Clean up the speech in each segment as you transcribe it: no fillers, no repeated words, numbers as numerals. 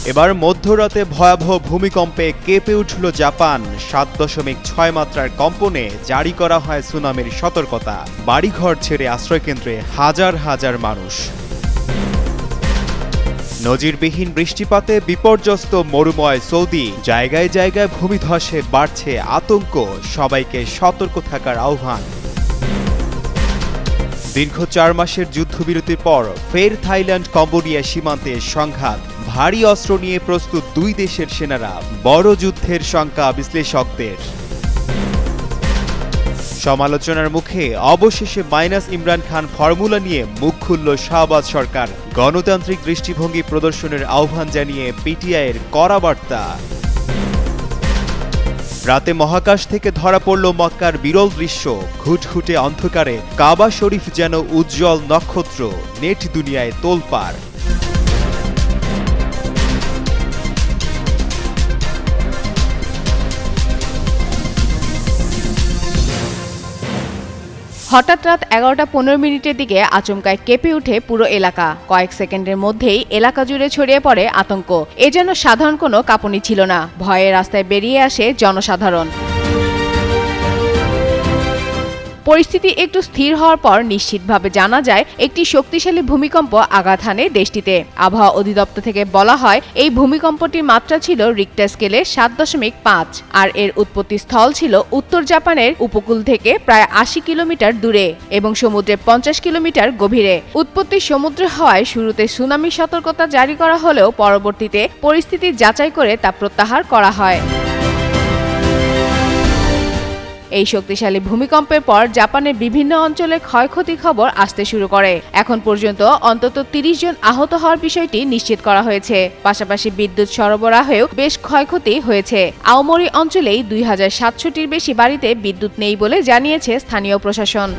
এবার মধ্যরাতে ভয়াবহ ভূমিকম্পে কেঁপে উঠল জাপান। 7.6 মাত্রার কম্পনে জারি করা হয় সুনামির সতর্কতা। বাড়িঘর ছেড়ে আশ্রয়কেন্দ্রে হাজার হাজার মানুষ। নজিরবিহীন বৃষ্টিপাতে বিপর্যস্ত মরুময় সৌদি। জায়গায় জায়গায় ভূমিধসে বাড়ছে আতঙ্ক। সবাইকে সতর্ক থাকার আহ্বান। দীর্ঘ 4 মাসের যুদ্ধবিরতির পর ফের থাইল্যান্ড কম্বোডিয়া সীমান্তে সংঘাত। ভারী অস্ত্র নিয়ে প্রস্তুত দুই দেশের সেনারা। বড় যুদ্ধের শঙ্কা বিশ্লেষকদের। সমালোচনার মুখে অবশেষে মাইনাস ইমরান খান ফর্মুলা নিয়ে মুখ খুলল শাহবাজ সরকার। গণতান্ত্রিক দৃষ্টিভঙ্গি প্রদর্শনের আহ্বান জানিয়ে পিটিআইয়ের কড়া বার্তা। রাতে মহাকাশ থেকে ধরা পড়ল মক্কার বিরল দৃশ্য। ঘুটঘুটে অন্ধকারে কাবা শরীফ যেন উজ্জ্বল নক্ষত্র। নেট দুনিয়ায় তোলপাড়। হঠাৎ রাত 11:15 দিকে আচমকায় কেঁপে উঠে পুরো এলাকা। কয়েক সেকেন্ডের মধ্যেই এলাকা জুড়ে ছড়িয়ে পড়ে আতঙ্ক। এ যেন সাধারণ কোনো কাঁপুনি ছিল না। ভয়ে রাস্তায় বেরিয়ে আসে জনসাধারণ। পরিস্থিতি একটু স্থির হওয়ার পর নিশ্চিতভাবে জানা যায় একটি শক্তিশালী ভূমিকম্প আঘাত হানে দেশটিতে। আবহাওয়া অধিদপ্তর থেকে বলা হয় এই ভূমিকম্পটির মাত্রা ছিল রিক্টার স্কেলে 7.5 আর এর উৎপত্তি স্থল ছিল উত্তর জাপানের উপকূল থেকে প্রায় 80 কিলোমিটার দূরে এবং সমুদ্রে 50 কিলোমিটার গভীরে। উৎপত্তি সমুদ্রে হওয়ায় শুরুতে সুনামি সতর্কতা জারি করা হলেও পরবর্তীতে পরিস্থিতি যাচাই করে তা প্রত্যাহার করা হয়। এই শক্তিশালী ভূমিকম্পের পর জাপানের বিভিন্ন অঞ্চলে ক্ষয়ক্ষতির খবর আসতে শুরু করে। এখন পর্যন্ত অন্তত 30 জন আহত হওয়ার বিষয়টি নিশ্চিত করা হয়েছে। পাশাপাশি বিদ্যুৎ সরবরাহেও বেশ ক্ষয়ক্ষতি হয়েছে। আওমরি অঞ্চলেই 2700টির বেশি বাড়িতে বিদ্যুৎ নেই বলে জানিয়েছে স্থানীয় প্রশাসন।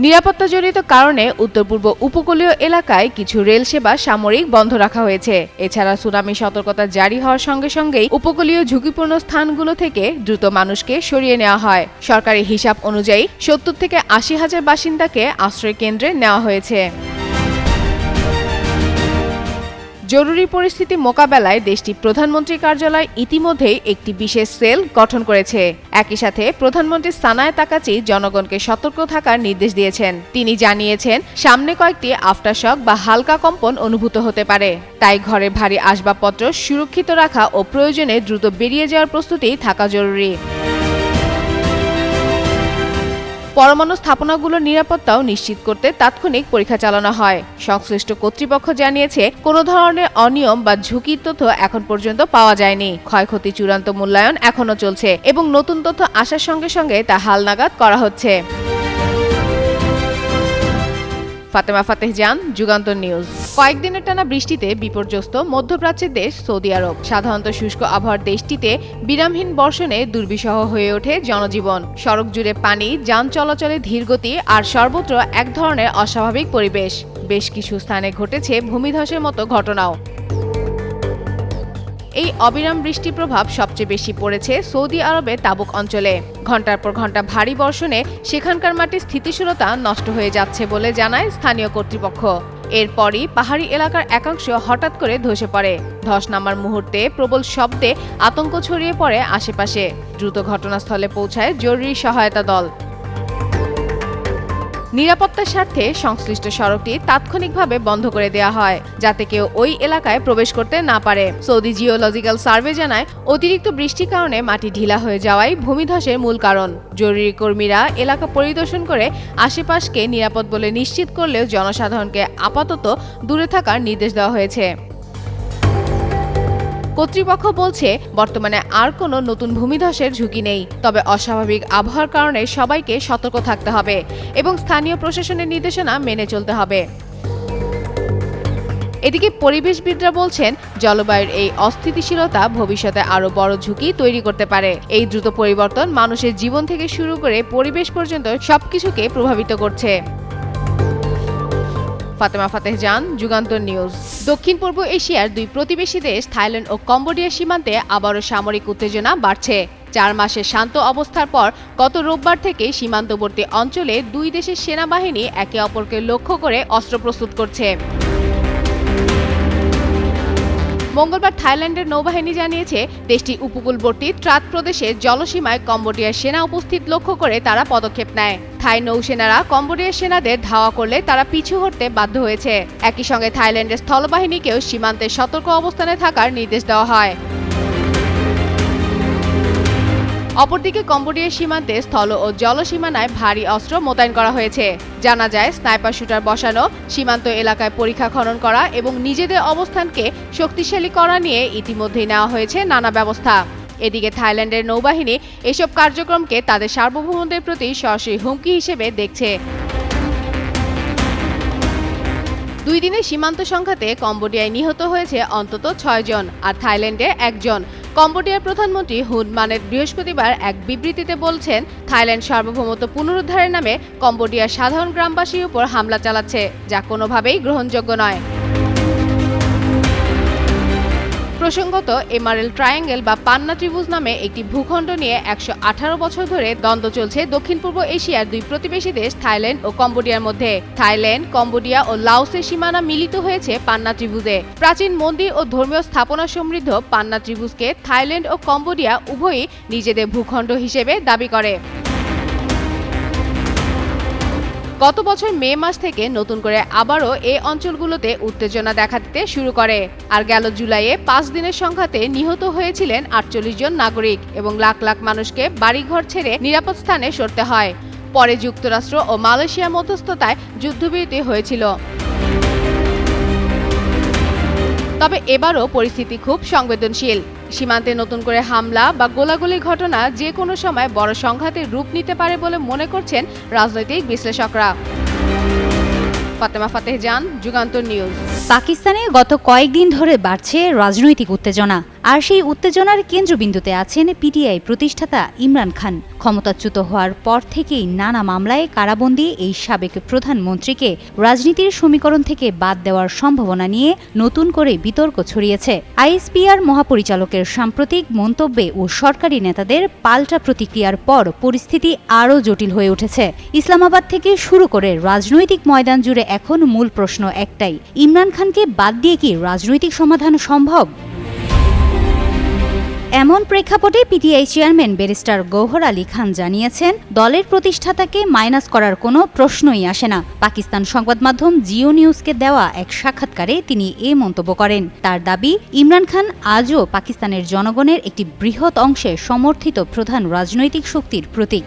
নিরাপত্তাজনিত কারণে উত্তর পূর্ব উপকূলীয় এলাকায় কিছু রেল সেবা সাময়িক বন্ধ রাখা হয়েছে। এছাড়া সুনামি সতর্কতা জারি হওয়ার সঙ্গে সঙ্গেই উপকূলীয় ঝুঁকিপূর্ণ স্থানগুলো থেকে দ্রুত মানুষকে সরিয়ে নেওয়া হয়। সরকারি হিসাব অনুযায়ী 70 থেকে 80 হাজার বাসিন্দাকে আশ্রয় কেন্দ্রে নেওয়া হয়েছে। জরুরি পরিস্থিতি মোকাবেলায় দেশটির প্রধানমন্ত্রীর কার্যালয় ইতিমধ্যেই একটি বিশেষ সেল গঠন করেছে। একই সাথে প্রধানমন্ত্রী সানায়ে তাকাচি জনগণকে সতর্ক থাকার নির্দেশ দিয়েছেন। তিনি জানিয়েছেন সামনে কয়েকটি আফটারশক বা হালকা কম্পন অনুভূত হতে পারে। তাই ঘরে ভারী আসবাবপত্র সুরক্ষিত রাখা ও প্রয়োজনে দ্রুত বেরিয়ে যাওয়ার প্রস্তুতি থাকা জরুরি। পরমাণু স্থাপনাগুলোর নিরাপত্তাও নিশ্চিত করতে তাৎক্ষণিক পরীক্ষা চালানো হয়। সংশ্লিষ্ট কর্তৃপক্ষ জানিয়েছে কোনো ধরনের অনিয়ম বা ঝুঁকির তথ্য এখন পর্যন্ত পাওয়া যায়নি। ক্ষয়ক্ষতি চূড়ান্ত মূল্যায়ন এখনো চলছে এবং নতুন তথ্য আসার সঙ্গে সঙ্গে তা হালনাগাদ করা হচ্ছে। ফাতেমা ফাতেহ জান, যুগান্তর নিউজ। কয়েকদিনের টানা বৃষ্টিতে বিপর্যস্ত মধ্যপ্রাচ্যের দেশ সৌদি আরব। সাধারণত শুষ্ক আবহাওয়ার দেশটিতে বিরামহীন বর্ষণে দুর্বিষহ হয়ে ওঠে জনজীবন। সড়ক জুড়ে পানি, যান চলাচলে ধীরগতি আর সর্বত্র এক ধরনের অস্বাভাবিক পরিবেশ। বেশ কিছু স্থানে ঘটেছে ভূমিধসের মতো ঘটনাও। এই অবিরাম বৃষ্টির প্রভাব সবচেয়ে বেশি পড়েছে সৌদি আরবের তাবুক অঞ্চলে। ঘণ্টার পর ঘণ্টা ভারী বর্ষণে সেখানকার মাটির স্থিতিশীলতা নষ্ট হয়ে যাচ্ছে বলে জানায় স্থানীয় কর্তৃপক্ষ। এরপরই পাহাড়ি এলাকার একাংশ হঠাৎ করে ধসে পড়ে। ধস নামার মুহূর্তে প্রবল শব্দে আতঙ্ক ছড়িয়ে পড়ে আশেপাশে। দ্রুত ঘটনাস্থলে পৌঁছায় জরুরি সহায়তা দল। নিরাপত্তার স্বার্থে সংশ্লিষ্ট সড়কটি তাৎক্ষণিকভাবে বন্ধ করে দেওয়া হয় যাতে কেউ ওই এলাকায় প্রবেশ করতে না পারে। সৌদি জিওলজিক্যাল সার্ভে জানায় অতিরিক্ত বৃষ্টির কারণে মাটি ঢিলা হয়ে যাওয়াই ভূমিধসের মূল কারণ। জরুরি কর্মীরা এলাকা পরিদর্শন করে আশেপাশকে নিরাপদ বলে নিশ্চিত করলেও জনসাধারণকে আপাতত দূরে থাকার নির্দেশ দেওয়া হয়েছে। কর্তৃপক্ষ বলছে বর্তমানে আর কোনো নতুন ভূমিধসের ঝুঁকি নেই, তবে অস্বাভাবিক আবহাওয়ার কারণে সবাইকে সতর্ক থাকতে হবে এবং স্থানীয় প্রশাসনের নির্দেশনা মেনে চলতে হবে। এদিকে পরিবেশবিদরা বলছেন জলবায়ুর এই অস্থিতিশীলতা ভবিষ্যতে আরও বড় ঝুঁকি তৈরি করতে পারে। এই দ্রুত পরিবর্তন মানুষের জীবন থেকে শুরু করে পরিবেশ পর্যন্ত সবকিছুকে প্রভাবিত করছে। ফাতেমা ফাতেহ জান, যুগান্তর নিউজ। দক্ষিণ পূর্ব এশিয়ার দুই প্রতিবেশী দেশ থাইল্যান্ড ও কম্বোডিয়া সীমান্তে আবারও সামরিক উত্তেজনা বাড়ছে। 4 মাসের শান্ত অবস্থার পর গত রোববার থেকে সীমান্তবর্তী অঞ্চলে দুই দেশের সেনাবাহিনী একে অপরকে লক্ষ্য করে অস্ত্র প্রস্তুত করছে। মঙ্গলবার থাইল্যান্ডের নৌবাহিনী জানিয়েছে দেশটির উপকূলবর্তী ট্রাত প্রদেশে জলসীমায় কম্বোডিয়ার সেনা উপস্থিত লক্ষ্য করে তারা পদক্ষেপ নেয়। থাই নৌসেনারা কম্বোডিয়ার সেনাদের ধাওয়া করলে তারা পিছু হটতে বাধ্য হয়েছে। একই সঙ্গে থাইল্যান্ডের স্থলবাহিনীকেও সীমান্তে সতর্ক অবস্থানে থাকার নির্দেশ দেওয়া হয়। অপরদিকে কম্বোডিয়ার সীমান্তে স্থল ও জলসীমানায় ভারী অস্ত্র মোতায়েন করা হয়েছে। জানা যায় স্নাইপার শুটার বসানো, সীমান্ত এলাকায় পরীক্ষা খনন করা এবং নিজেদের অবস্থানকে শক্তিশালী করা নিয়ে ইতিমধ্যেই নেওয়া হয়েছে নানা ব্যবস্থা। এদিকে থাইল্যান্ডের নৌবাহিনী এসব কার্যক্রমকে তাদের সার্বভৌমত্বের প্রতি সরাসরি হুমকি হিসেবে দেখছে। 2 দিনের সীমান্ত সংঘাতে কম্বোডিয়ায় নিহত হয়েছে অন্তত 6 জন, আর থাইল্যান্ডে 1 জন। কম্বোডিয়ার প্রধানমন্ত্রী হুন মানেট বৃহস্পতিবার এক বিবৃতিতে বলছেন, থাইল্যান্ড সার্বভৌমত্ব পুনরুদ্ধারের নামে কম্বোডিয়ার সাধারণ গ্রামবাসীর উপর হামলা চালাচ্ছে, যা কোনোভাবেই গ্রহণযোগ্য নয়। প্রসঙ্গত, এমারেল ট্রায়াঙ্গেল বা পান্না ত্রিভুজ নামে একটি ভূখণ্ড নিয়ে 118 বছর ধরে দ্বন্দ্ব চলছে দক্ষিণ পূর্ব এশিয়ার 2 প্রতিবেশী দেশ থাইল্যান্ড ও কম্বোডিয়ার মধ্যে। থাইল্যান্ড, কম্বোডিয়া ও লাওসের সীমানা মিলিত হয়েছে পান্না ত্রিভুজে। প্রাচীন মন্দির ও ধর্মীয় স্থাপনা সমৃদ্ধ পান্না ত্রিভুজকে থাইল্যান্ড ও কম্বোডিয়া উভয়ই নিজেদের ভূখণ্ড হিসেবে দাবি করে। গত বছর মে মাস থেকে নতুন করে আবারও এই অঞ্চলগুলোতে উত্তেজনা দেখা দিতে শুরু করে। আর গেল জুলাইয়ে 5 দিনের সংঘাতে নিহত হয়েছিলেন 48 জন নাগরিক এবং লাখ লাখ মানুষকে বাড়িঘর ছেড়ে নিরাপদ স্থানে সরতে হয়। পরে যুক্তরাষ্ট্র ও মালয়েশিয়ার মধ্যস্থতায় যুদ্ধবিরতি হয়েছিল। তবে এবারও পরিস্থিতি খুব সংবেদনশীল। সীমান্তে নতুন করে হামলা বা গোলাগুলির ঘটনা যে কোনো সময় বড় সংঘাতের রূপ নিতে পারে বলে মনে করছেন রাজনৈতিক বিশ্লেষকরা। ফাতেমা ফাতেহ জান, যুগান্তর নিউজ। পাকিস্তানে গত কয়েকদিন ধরে বাড়ছে রাজনৈতিক উত্তেজনা, আর সেই উত্তেজনার কেন্দ্রবিন্দুতে আছেন পিটিআই প্রতিষ্ঠাতা ইমরান খান। ক্ষমতাচ্যুত হওয়ার পর থেকেই নানা মামলায় কারাবন্দী এই সাবেক প্রধানমন্ত্রীকে রাজনীতির সমীকরণ থেকে বাদ দেওয়ার সম্ভাবনা নিয়ে নতুন করে বিতর্ক ছড়িয়েছে। আইএসপিআর মহাপরিচালকের সাম্প্রতিক মন্তব্যে ও সরকারি নেতাদের পাল্টা প্রতিক্রিয়ার পর পরিস্থিতি আরও জটিল হয়ে উঠেছে। ইসলামাবাদ থেকে শুরু করে রাজনৈতিক ময়দান জুড়ে এখন মূল প্রশ্ন একটাই, ইমরান খানকে বাদ দিয়ে কি রাজনৈতিক সমাধান সম্ভব? এমন প্রেক্ষাপটে PTI chairman barrister Gohar Ali Khan জানিয়েছেন, দলের প্রতিষ্ঠাতাকে মাইনাস করার কোনো প্রশ্নই আসে না। পাকিস্তান সংবাদ মাধ্যম জিও নিউজকে দেওয়া এক সাক্ষাৎকারে তিনি এ মন্তব্য করেন। তার দাবি, ইমরান খান আজও পাকিস্তানের জনগণের একটি বৃহৎ অংশে সমর্থিত প্রধান রাজনৈতিক শক্তির প্রতীক।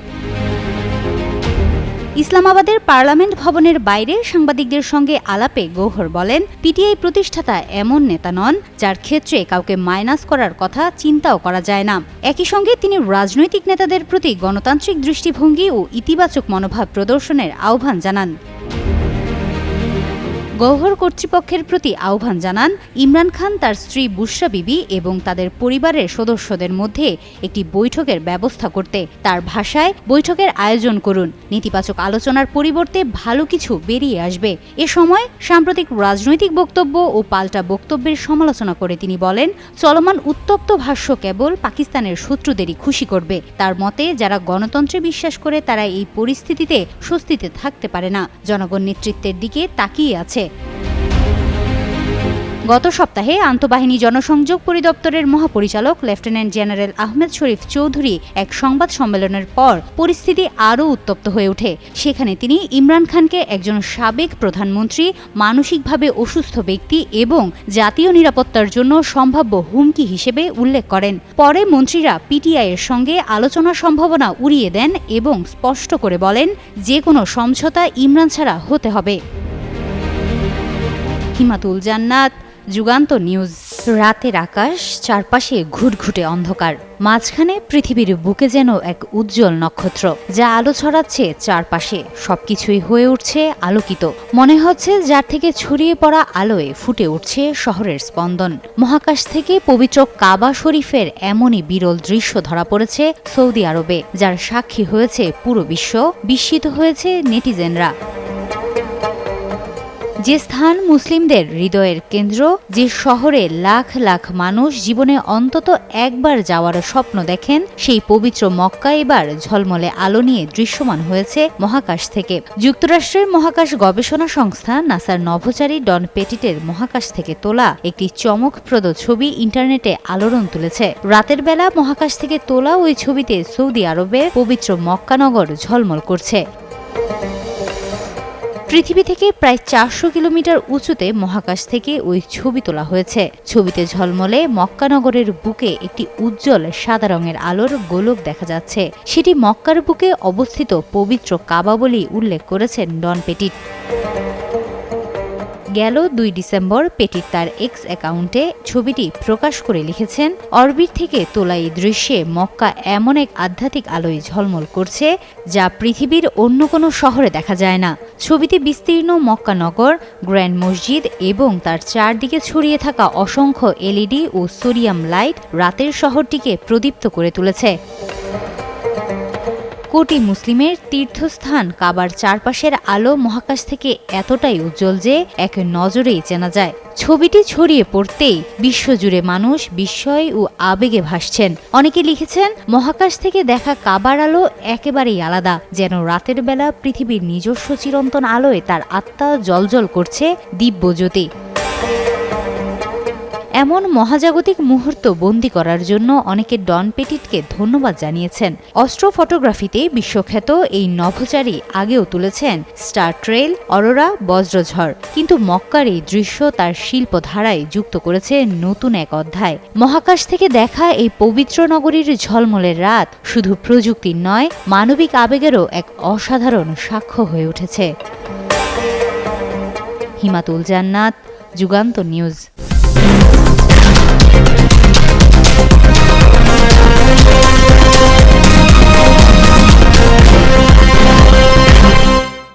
ইসলামাবাদের পার্লামেন্ট ভবনের বাইরে সাংবাদিকদের সঙ্গে আলাপে গওহর বলেন, পিটিআই প্রতিষ্ঠাতা এমন নেতা নন যার ক্ষেত্রে কাউকে মাইনাস করার কথা চিন্তাও করা যায় না। একই সঙ্গে তিনি রাজনৈতিক নেতাদের প্রতি গণতান্ত্রিক দৃষ্টিভঙ্গি ও ইতিবাচক মনোভাব প্রদর্শনের আহ্বান জানান। গওহর কর্তৃপক্ষের প্রতি আহ্বান জানান, ইমরান খান তার স্ত্রী বুশরা বিবি এবং তাদের পরিবারের সদস্যদের মধ্যে একটি বৈঠকের ব্যবস্থা করতে। তার ভাষায়, বৈঠকের আয়োজন করুন, নেতিবাচক আলোচনার পরিবর্তে ভালো কিছু বেরিয়ে আসবে। এ সময় সাম্প্রতিক রাজনৈতিক বক্তব্য ও পাল্টা বক্তব্যের সমালোচনা করে তিনি বলেন, চলমান উত্তপ্ত ভাষ্য কেবল পাকিস্তানের শত্রুদেরই খুশি করবে। তার মতে, যারা গণতন্ত্রে বিশ্বাস করে তারা এই পরিস্থিতিতে স্বস্তিতে থাকতে পারে না, জনগণ নেতৃত্বের দিকে তাকিয়ে আছে। গত সপ্তাহে আন্তঃবাহিনী জনসংযোগ পরিদপ্তরের মহাপরিচালক লেফটেন্যান্ট জেনারেল আহমেদ শরীফ চৌধুরী এক সংবাদ সম্মেলনের পর পরিস্থিতি আরও উত্তপ্ত হয়ে ওঠে। সেখানে তিনি ইমরান খানকে একজন সাবেক প্রধানমন্ত্রী, মানসিকভাবে অসুস্থ ব্যক্তি এবং জাতীয় নিরাপত্তার জন্য সম্ভাব্য হুমকি হিসেবে উল্লেখ করেন। পরে মন্ত্রীরা পিটিআইয়ের সঙ্গে আলোচনার সম্ভাবনা উড়িয়ে দেন এবং স্পষ্ট করে বলেন, যে কোনো সমঝোতা ইমরান ছাড়া হতে হবে। হিমাতুল জান্নাত, যুগান্তর নিউজ। রাতের আকাশ, চারপাশে ঘুটঘুটে অন্ধকার, মাঝখানে পৃথিবীর বুকে যেন এক উজ্জ্বল নক্ষত্র, যা আলো ছড়াচ্ছে চারপাশে। সবকিছুই হয়ে উঠছে আলোকিত। মনে হচ্ছে যার থেকে ছড়িয়ে পড়া আলোয় ফুটে উঠছে শহরের স্পন্দন। মহাকাশ থেকে পবিত্র কাবা শরীফের এমনই বিরল দৃশ্য ধরা পড়েছে সৌদি আরবে, যার সাক্ষী হয়েছে পুরো বিশ্ব। বিস্মিত হয়েছে নেটিজেনরা। যে স্থান মুসলিমদের হৃদয়ের কেন্দ্র, যে শহরে লাখ লাখ মানুষ জীবনে অন্তত একবার যাওয়ার স্বপ্ন দেখেন, সেই পবিত্র মক্কা এবার ঝলমলে আলো নিয়ে দৃশ্যমান হয়েছে মহাকাশ থেকে। যুক্তরাষ্ট্রের মহাকাশ গবেষণা সংস্থা নাসার নভোচারী ডন পেটিটের মহাকাশ থেকে তোলা একটি চমকপ্রদ ছবি ইন্টারনেটে আলোড়ন তুলেছে। রাতের বেলা মহাকাশ থেকে তোলা ওই ছবিতে সৌদি আরবের পবিত্র মক্কানগর ঝলমল করছে। পৃথিবী থেকে প্রায় 400 কিলোমিটার উঁচুতে মহাকাশ থেকে ওই ছবি তোলা হয়েছে। ছবিতে ঝলমলে মক্কানগরের বুকে একটি উজ্জ্বল সাদা রঙের আলোর গোলক দেখা যাচ্ছে। সেটি মক্কার বুকে অবস্থিত পবিত্র কাবা বলেই উল্লেখ করেছেন ডন পেটিট। গেল 2 ডিসেম্বর পেটিট তার এক্স অ্যাকাউন্টে ছবিটি প্রকাশ করে লিখেছেন, অরবিট থেকে তোলা এই দৃশ্যে মক্কা এমন এক আধ্যাত্মিক আলোয় ঝলমল করছে যা পৃথিবীর অন্য কোনো শহরে দেখা যায় না। ছবিতে বিস্তীর্ণ মক্কা নগর, গ্র্যান্ড মসজিদ এবং তার চারদিকে ছড়িয়ে থাকা অসংখ্য এলইডি ও সোডিয়াম লাইট রাতের শহরটিকে প্রদীপ্ত করে তুলেছে। কোটি মুসলিমের তীর্থস্থান কাবার চারপাশের আলো মহাকাশ থেকে এতটাই উজ্জ্বল যে এক নজরেই চেনা যায়। ছবিটি ছড়িয়ে পড়তেই বিশ্বজুড়ে মানুষ বিস্ময় ও আবেগে ভাসছেন। অনেকে লিখেছেন, মহাকাশ থেকে দেখা কাবার আলো একেবারেই আলাদা, যেন রাতের বেলা পৃথিবীর নিজস্ব চিরন্তন আলোয় তার আত্মা জ্বলজ্বল করছে দিব্যজ্যোতি। এমন মহাজাগতিক মুহূর্ত বন্দী করার জন্য অনেকে ডন পেটিটকে ধন্যবাদ জানিয়েছেন। অস্ট্রো ফটোগ্রাফিতে বিশ্বখ্যাত এই নভোচারী আগেও তুলেছেন স্টার ট্রেল, অরোরা, বজ্রঝড়, কিন্তু মক্কার এই দৃশ্য তার শিল্পধারায় যুক্ত করেছে নতুন এক অধ্যায়। মহাকাশ থেকে দেখা এই পবিত্র নগরীর ঝলমলের রাত শুধু প্রযুক্তির নয়, মানবিক আবেগেরও এক অসাধারণ সাক্ষ্য হয়ে উঠেছে। হিমাতুল জান্নাত, যুগান্তর নিউজ।